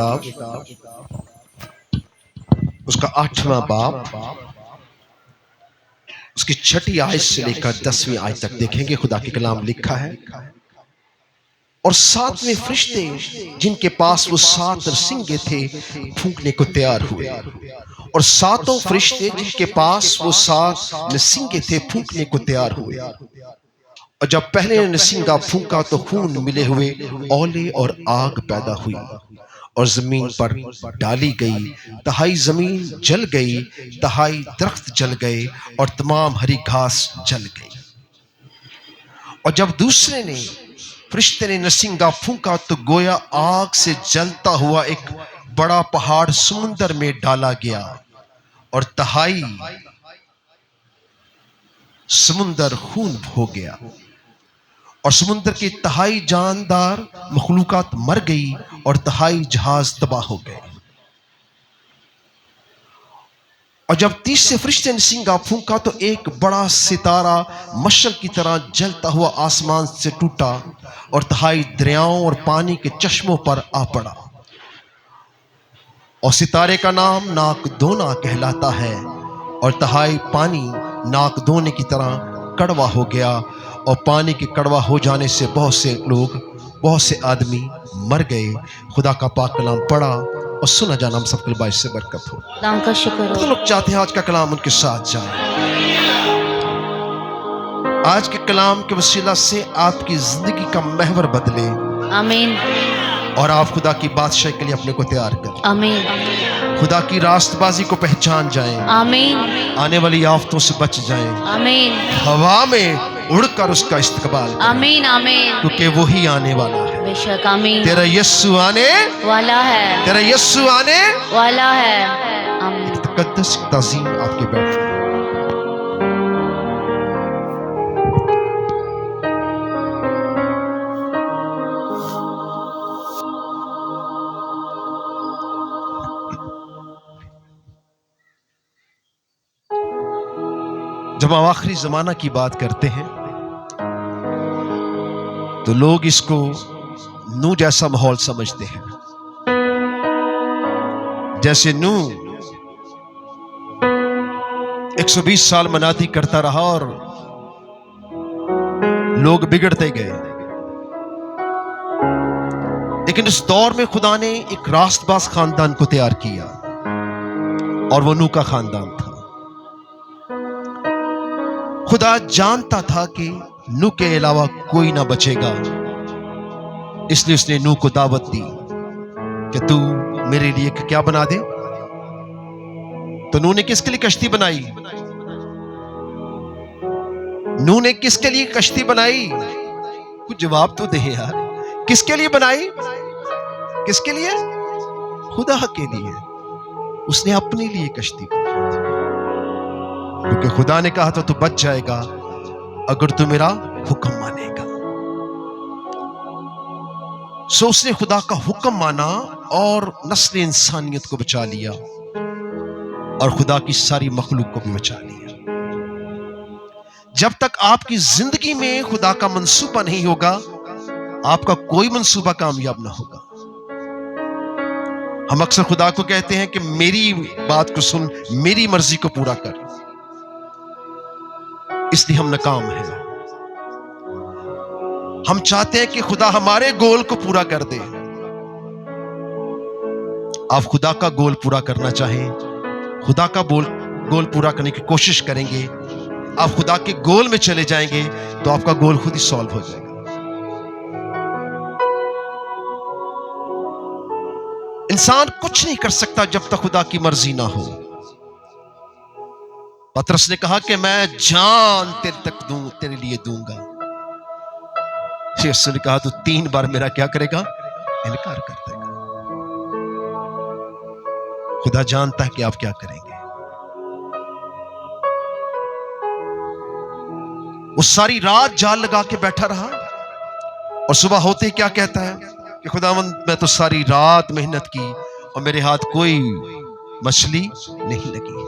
किताब उसका 8वां बाब उसकी 6ठी आयत से लेकर 10वीं आयत तक देखेंगे। खुदा के कलाम लिखा है, और 7वें फरिश्ते जिनके पास वो 7 सिंगे थे फूंकने को तैयार हुए, और 7 फरिश्ते जिनके पास वो 7 सिंगे थे फूंकने को तैयार हुए। और जब पहले ने सिंगा फूंका तो खून मिले हुए ओले और आग पैदा हुई और जमीन पर डाली गई। तहाई जमीन जल गई, तहाई दरख्त जल गए और तमाम हरी घास जल गई। और जब दूसरे ने फरिश्ते ने नसिंगा फूंका तो गोया आग से जलता हुआ एक बड़ा पहाड़ समुंदर में डाला गया और तहाई समुंदर खून हो गया और समुंदर की तहाई जानदार मखलूकात मर गई और तहाई जहाज तबाह हो गए। और जब तीसरे फरिश्ते ने सिंगा फूंका तो एक बड़ा सितारा मशल की तरह जलता हुआ आसमान से टूटा और तहाई दरियाओं और पानी के चश्मों पर आ पड़ा। और सितारे का नाम नाकदोना कहलाता है और तहाई पानी नाकदोने की तरह कड़वा हो गया और पानी के कड़वा हो जाने से बहुत से लोग, बहुत से आदमी मर गए। खुदा का पाक कलाम पढ़ा और सुना जाना हम सबके लिए से बरकत हो। खुदा का शुक्र हो। तो लोग चाहते हैं आज का कलाम उनके साथ जाए। आज के कलाम के वसीला से आपकी जिंदगी का महवर बदले। आमीन। और आप खुदा की बादशाही के लिए अपने को तैयार करें। आमीन। खुदा की रास्तबाजी को पहचान जाएं। आमीन। आने वाली आफतों से बच जाएं। आमीन। हवा में उड़कर उसका इस्तकबाल करें। आमीन आमीन। क्योंकि वही आने वाला है। बेशक आमीन। तेरा यस्सु आने वाला है। तेरा यस्सु आने वाला है। आमीन। तकद्दस ताज़ीम आपके बैठे। जब हम आखिरी जमाना की बात करते हैं तो लोग इसको नूह जैसा माहौल समझते हैं। जैसे नूह 120 साल मनाती करता रहा और लोग बिगड़ते गए, लेकिन इस दौर में खुदा ने एक रास्तबाज खानदान को तैयार किया और वो नूह का खानदान था। खुदा जानता था कि नूह के अलावा कोई ना बचेगा, इसलिए उसने नूह को दावत दी कि तू मेरे लिए क्या बना दे। तो नूह ने किसके लिए कश्ती बनाई? नूह ने किसके लिए कश्ती बनाई? कुछ जवाब तो दे यार। किसके लिए बनाई? किसके लिए? खुदा के लिए। उसने अपने लिए कश्ती बनाई क्योंकि खुदा ने कहा था तू बच जाएगा अगर तू मेरा हुक्म मानेगा। सो उसने खुदा का हुक्म माना और नस्ल इंसानियत को बचा लिया और खुदा की सारी मखलूक को भी बचा लिया। जब तक आपकी जिंदगी में खुदा का मंसूबा नहीं होगा, आपका कोई मंसूबा कामयाब ना होगा। हम अक्सर खुदा को कहते हैं कि मेरी बात को सुन, मेरी मर्जी को पूरा कर, इसलिए हम नाकाम हैं। हम चाहते हैं कि खुदा हमारे गोल को पूरा कर दे। आप खुदा का गोल पूरा करना चाहें, खुदा का गोल पूरा करने की कोशिश करेंगे, आप खुदा के गोल में चले जाएंगे तो आपका गोल खुद ही सॉल्व हो जाएगा। इंसान कुछ नहीं कर सकता जब तक खुदा की मर्जी ना हो। पतरस ने कहा कि मैं जान तेरे लिए दूंगा। यीशु ने कहा तू 3 बार मेरा क्या करेगा? इनकार कर देगा। खुदा जानता है कि आप क्या करेंगे। वो सारी रात जाल लगा के बैठा रहा और सुबह होते ही क्या कहता है कि खुदावंद मैं तो सारी रात मेहनत की और मेरे हाथ कोई मछली नहीं लगी।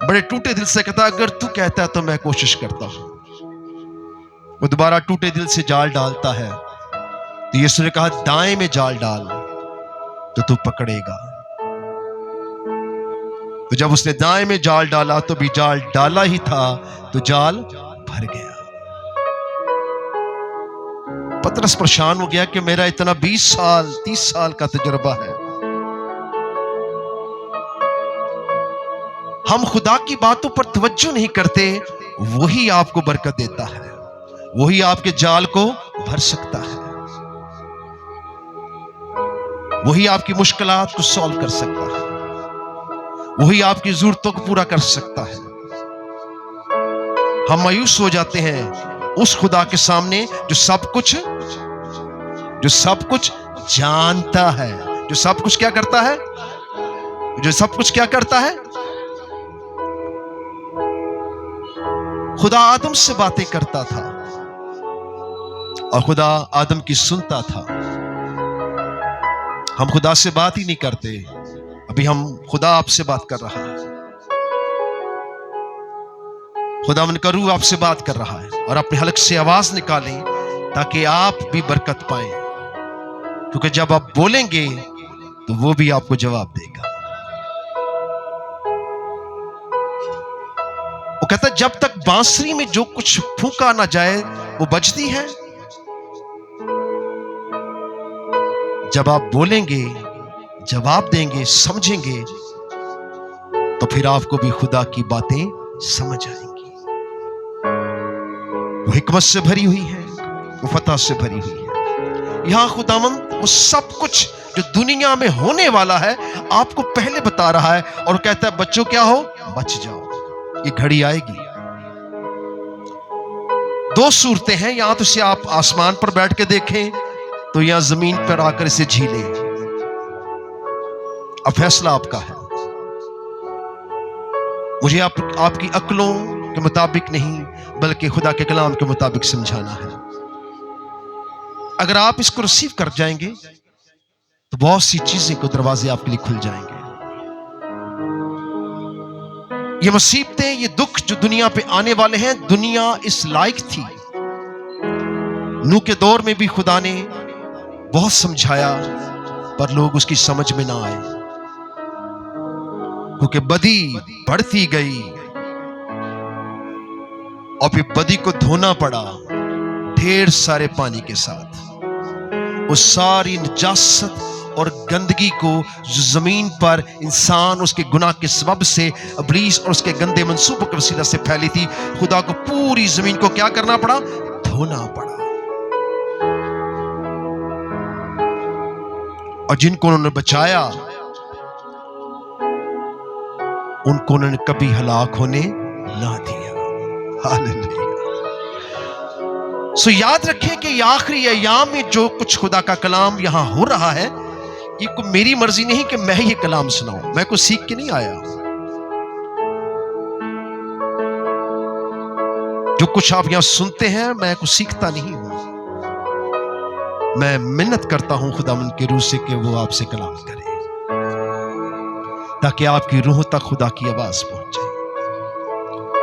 बड़े टूटे दिल से कहता अगर तू कहता है तो मैं कोशिश करता हूं। वो दोबारा टूटे दिल से जाल डालता है तो यीशु ने कहा दाएं में जाल डाल तो तू पकड़ेगा। तो जब उसने दाएं में जाल डाला तो भी जाल डाला ही था तो जाल भर गया। पतरस परेशान हो गया कि मेरा इतना 20 साल 30 साल का तजुर्बा है, हम खुदा की बातों पर तवज्जो नहीं करते। वही आपको बरकत देता है, वही आपके जाल को भर सकता है, वही आपकी मुश्किलात को सॉल्व कर सकता है, वही आपकी जरूरतों को पूरा कर सकता है। हम मायूस हो जाते हैं उस खुदा के सामने जो सब कुछ जानता है, जो सब कुछ क्या करता है, जो सब कुछ क्या करता है। खुदा आदम से बातें करता था और खुदा आदम की सुनता था। हम खुदा से बात ही नहीं करते। अभी हम खुदा आपसे बात कर रहा है, खुदावन का रूह आपसे बात कर रहा है और अपने हलक से आवाज निकालें ताकि आप भी बरकत पाएं, क्योंकि जब आप बोलेंगे तो वो भी आपको जवाब देगा। वो कहता जब तक बांसुरी में जो कुछ फूंका ना जाए वो बजती है। जब आप बोलेंगे, जवाब देंगे, समझेंगे, तो फिर आपको भी खुदा की बातें समझ आएंगी। वो हिकमत से भरी हुई है, वो फतह से भरी हुई है। यहां खुदावंद वो सब कुछ जो दुनिया में होने वाला है आपको पहले बता रहा है और कहता है बच्चों क्या हो, बच जाओ, ये घड़ी आएगी। दो सूरतें हैं, या तो इसे आप आसमान पर बैठ के देखें तो या जमीन पर आकर इसे झीलें। अब फैसला आपका है। मुझे आपकी अक्लों के मुताबिक नहीं बल्कि खुदा के कलाम के मुताबिक समझाना है। अगर आप इसको रिसीव कर जाएंगे तो बहुत सी चीजें को दरवाजे आपके लिए खुल जाएंगे। ये मुसीबतें, ये दुख जो दुनिया पे आने वाले हैं, दुनिया इस लायक थी। नूह के दौर में भी खुदा ने बहुत समझाया पर लोग उसकी समझ में ना आए, क्योंकि बदी बढ़ती गई और फिर बदी को धोना पड़ा ढेर सारे पानी के साथ। उस सारी नजासत और गंदगी को जो जमीन पर इंसान उसके गुनाह के सबब से, इब्लीस और उसके गंदे मंसूबों के वसीला से फैली थी, खुदा को पूरी जमीन को क्या करना पड़ा, धोना पड़ा। और जिनको उन्होंने बचाया उनको उन्होंने कभी हलाक होने ना दिया। हालेलुया। सो याद रखें कि ये आखिरी अय्याम में जो कुछ खुदा का कलाम यहां हो रहा है, ये कोई मेरी मर्जी नहीं कि मैं ये कलाम सुनाऊं। मैं कुछ सीख के नहीं आया। जो कुछ आप यहां सुनते हैं मैं कुछ सीखता नहीं हूं। मैं मिन्नत करता हूं खुदावंद के रूह से कि वो आपसे कलाम करे ताकि आपकी रूह तक खुदा की आवाज पहुंचे।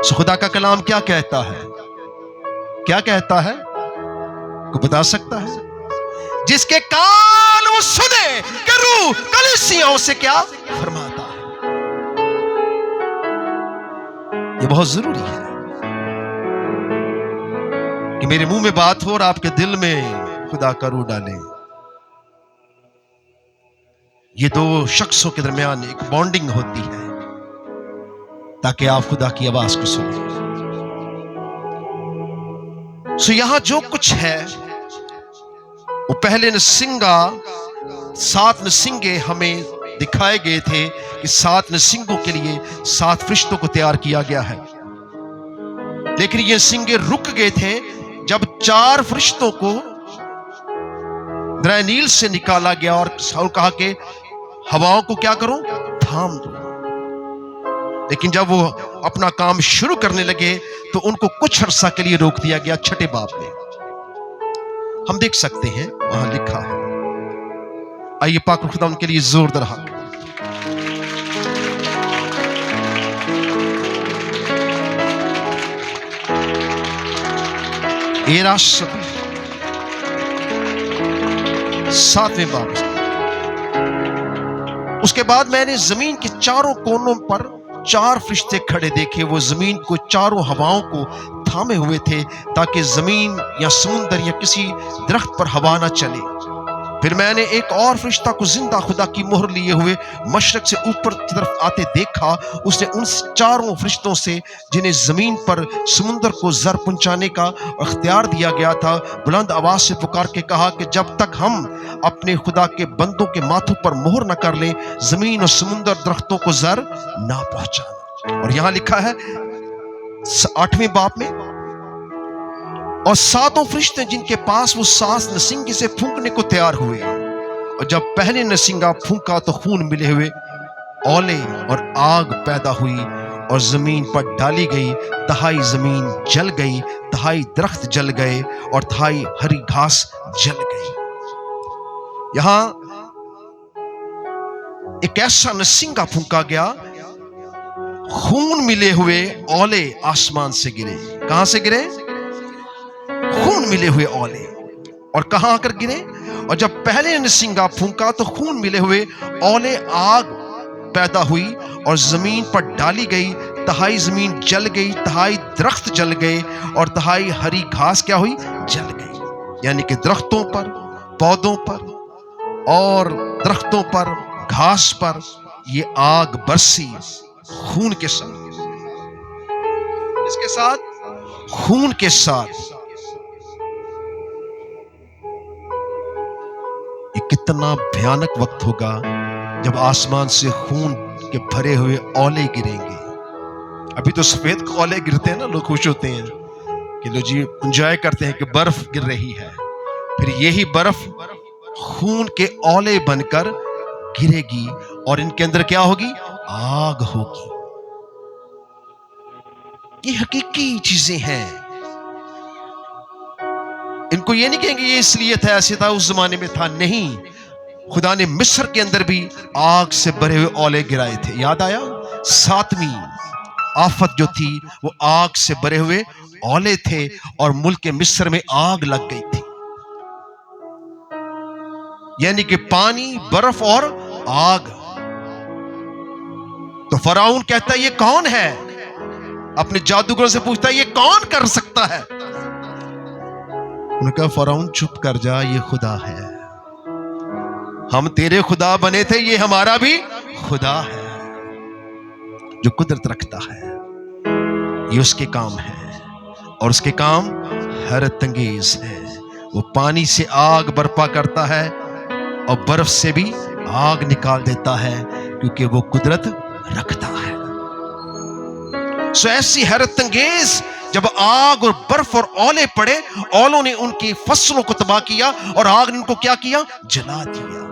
सो खुदा का कलाम क्या कहता है, क्या कहता है, को बता सकता है? जिसके कान वो सुने कि रूह कलीसियाओं से क्या फरमाता है। ये बहुत जरूरी है कि मेरे मुंह में बात हो और आपके दिल में खुदा का रूह डाले। ये दो शख्सों के दरमियान एक बॉन्डिंग होती है ताकि आप खुदा की आवाज को सुने। सो यहां जो कुछ है वो पहले नसिंगा, 7 नसिंगे हमें दिखाए गए थे कि 7 नसिंगों के लिए 7 फरिश्तों को तैयार किया गया है। लेकिन ये सिंगे रुक गए थे जब 4 फरिश्तों को दरिया नील से निकाला गया और कहा कि हवाओं को क्या करो, थाम दो। लेकिन जब वो अपना काम शुरू करने लगे तो उनको कुछ अरसा के लिए रोक दिया गया। 6ठे बाब में हम देख सकते हैं, वहां लिखा है। आइए पाक खुदा उनके लिए जोरदार हक। 7वें बाब। उसके बाद मैंने जमीन के चारों कोनों पर 4 फरिश्ते खड़े देखे। वो जमीन को चारों हवाओं को थामे हुए थे, ताकि जमीन या समुंदर या किसी दरख्त पर हवा न चले। फिर मैंने एक और फरिश्ता को जिंदा खुदा की मोहर लिए हुए मशरक से ऊपर की तरफ आते देखा। उसने उन चारों फरिश्तों से, जिन्हें जमीन पर समुंदर को जर पहुंचाने का अख्तियार दिया गया था, बुलंद आवाज से पुकार के कहा कि जब तक हम अपने खुदा के बंदों के माथों पर मोहर न कर लें, जमीन और समुंदर दरख्तों को जर ना पहुंचाना। और यहां लिखा है 8वें बाब में, और 7 फरिश्ते जिनके पास वो 7 नसींगे से फूंकने को तैयार हुए, और जब पहले नसींगा फूंका तो खून मिले हुए ओले और आग पैदा हुई और जमीन पर डाली गई। तहाई जमीन जल गई, तहाई दरख्त जल गए और तहाई हरी घास जल गई। यहां एक ऐसा नसींगा फूंका गया, खून मिले हुए ओले आसमान से गिरे। कहां से गिरे? खून मिले हुए ओले। और कहां आकर गिरे? और जब पहले नसींगा फूंका तो खून मिले हुए ओले आग पैदा हुई और जमीन पर डाली गई। तहाई जमीन जल गई, तहाई दरख्त जल गए और तहाई हरी घास क्या हुई? जल गई। यानी कि दरख्तों पर, पौधों पर और दरख्तों पर, घास पर ये आग बरसी खून के साथ। इसके साथ, खून के साथ। ये कितना भयानक वक्त होगा जब आसमान से खून के भरे हुए ओले गिरेंगे। अभी तो सफेद ओले गिरते हैं ना, लोग खुश होते हैं कि लो जी एंजॉय करते हैं कि बर्फ गिर रही है। फिर यही बर्फ खून के ओले बनकर गिरेगी और इनके अंदर क्या होगी? आग होगी। ये हकीकी चीजें हैं। इनको ये नहीं कहेंगे ये इसलिए था, ऐसे था, उस जमाने में था। नहीं, खुदा ने मिस्र के अंदर भी आग से भरे हुए ओले गिराए थे। याद आया? 7वीं आफत जो थी वो आग से भरे हुए ओले थे और मुल्क मिस्र में आग लग गई थी। यानी कि पानी, बर्फ और आग। तो फराउन कहता है ये कौन है? अपने जादूगरों से पूछता है ये कौन कर सकता है? उन्होंने कहा फराउन चुप कर जा, ये खुदा है। हम तेरे खुदा बने थे, ये हमारा भी खुदा है जो कुदरत रखता है। ये उसके काम है और उसके काम हैरत अंगेज है। वो पानी से आग बर्पा करता है और बर्फ से भी आग निकाल देता है, क्योंकि वो कुदरत रखता है। सो ऐसी हैरत अंगेज जब आग और बर्फ और ओले पड़े, ओलों ने उनकी फसलों को तबाह किया और आग ने उनको क्या किया? जला दिया।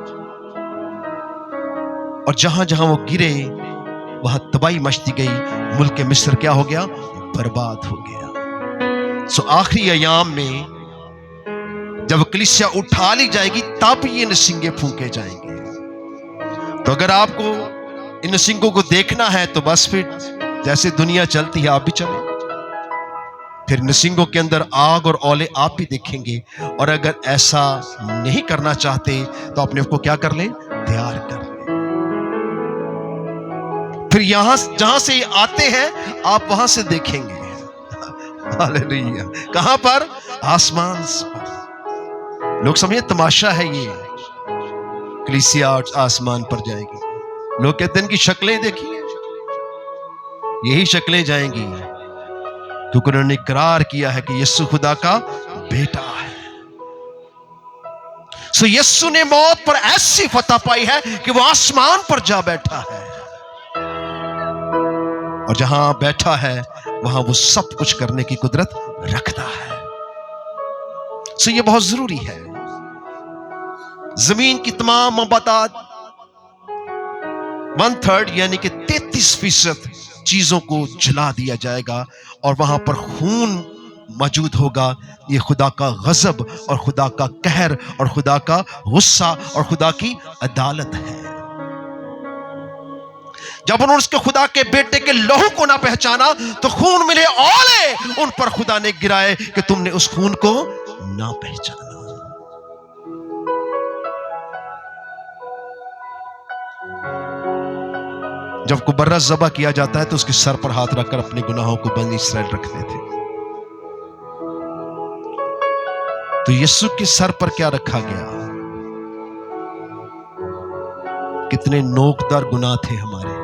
और जहां जहां वो गिरे वहां तबाही मचती गई। मुल्क मिस्र क्या हो गया? बर्बाद हो गया। सो आखिरी अयाम में जब कलीसिया उठा ली जाएगी तब ये नसींगे फूंके जाएंगे। तो अगर आपको इन नसींगों को देखना है तो बस फिर जैसे दुनिया चलती है आप भी चले। फिर नसींगों के अंदर आग और ओले आप भी देखेंगे। और अगर ऐसा नहीं करना चाहते तो अपने को क्या कर लें? तैयार कर लें। फिर यहां जहां से आते हैं आप वहां से देखेंगे। हालेलुया। कहां पर? आसमान पर। लोग समझे तमाशा है ये, कलीसिया आसमान पर जाएगी। लोग कहते हैं इनकी शक्लें देखिए, यही शक्लें जाएंगी, क्योंकि उन्होंने इकरार किया है कि यीशु खुदा का बेटा है। सो यीशु ने मौत पर ऐसी फतह पाई है कि वो आसमान पर जा बैठा है, और जहां बैठा है वहां वो सब कुछ करने की कुदरत रखता है। सो ये बहुत जरूरी है। जमीन की तमाम मबादात 1/3 यानी कि 33% चीजों को जला दिया जाएगा और वहां पर खून मौजूद होगा। ये खुदा का गजब और खुदा का कहर और खुदा का गुस्सा और खुदा की अदालत है। जब उन्होंने उसके खुदा के बेटे के लहू को ना पहचाना तो खून मिले ओले उन पर खुदा ने गिराए कि तुमने उस खून को ना पहचाना। जब को बर्रा ज़बह किया जाता है तो उसके सर पर हाथ रखकर अपने गुनाहों को बनी इसराइल रखते थे। तो यीशु के सर पर क्या रखा गया? कितने नोकदार गुनाह थे हमारे,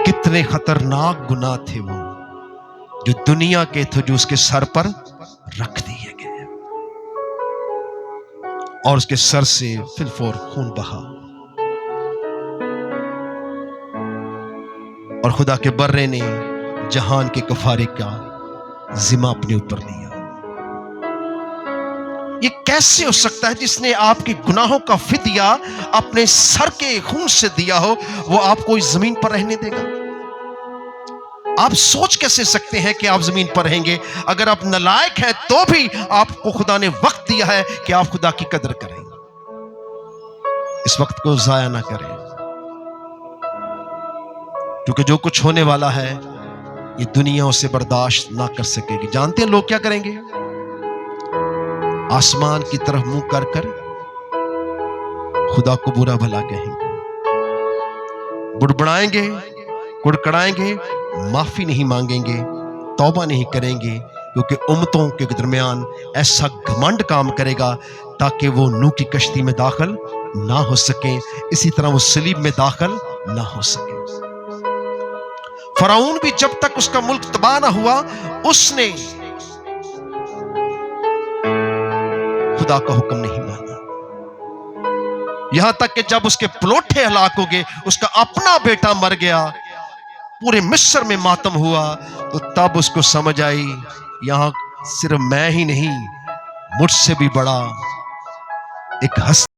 कितने खतरनाक गुनाह थे वो जो दुनिया के थे, जो उसके सर पर रख दिए गए और उसके सर से फिलफोर खून बहा और खुदा के बर्रे ने जहान के कफारे का जिम्मा अपने ऊपर लिया। ये कैसे हो सकता है? जिसने आपके गुनाहों का फिदिया अपने सर के खून से दिया हो, वो आपको इस जमीन पर रहने देगा? आप सोच कैसे सकते हैं कि आप जमीन पर रहेंगे? अगर आप नालायक हैं तो भी आपको खुदा ने वक्त दिया है कि आप खुदा की कदर करें। इस वक्त को जाया ना करें, क्योंकि जो कुछ होने वाला है ये दुनिया उसे बर्दाश्त ना कर सकेगी। जानते हैं लोग क्या करेंगे? आसमान की तरफ मुंह कर कर खुदा को बुरा भला कहेंगे, बुड़बुड़ाएंगे, कुड़कड़ाएंगे, माफी नहीं मांगेंगे, तौबा नहीं करेंगे, क्योंकि उम्मतों के दरमियान ऐसा घमंड काम करेगा ताकि वो नूह की कश्ती में दाखिल ना हो सके, इसी तरह वो सलीब में दाखिल ना हो सके। फराऊन भी जब तक उसका मुल्क तबाह ना हुआ, उसने खुदा का हुक्म नहीं माना। यहां तक कि जब उसके पलोठे हलाक हो गए, उसका अपना बेटा मर गया, पूरे मिस्र में मातम हुआ, तो तब उसको समझ आई यहां सिर्फ मैं ही नहीं, मुझसे भी बड़ा एक हस्ती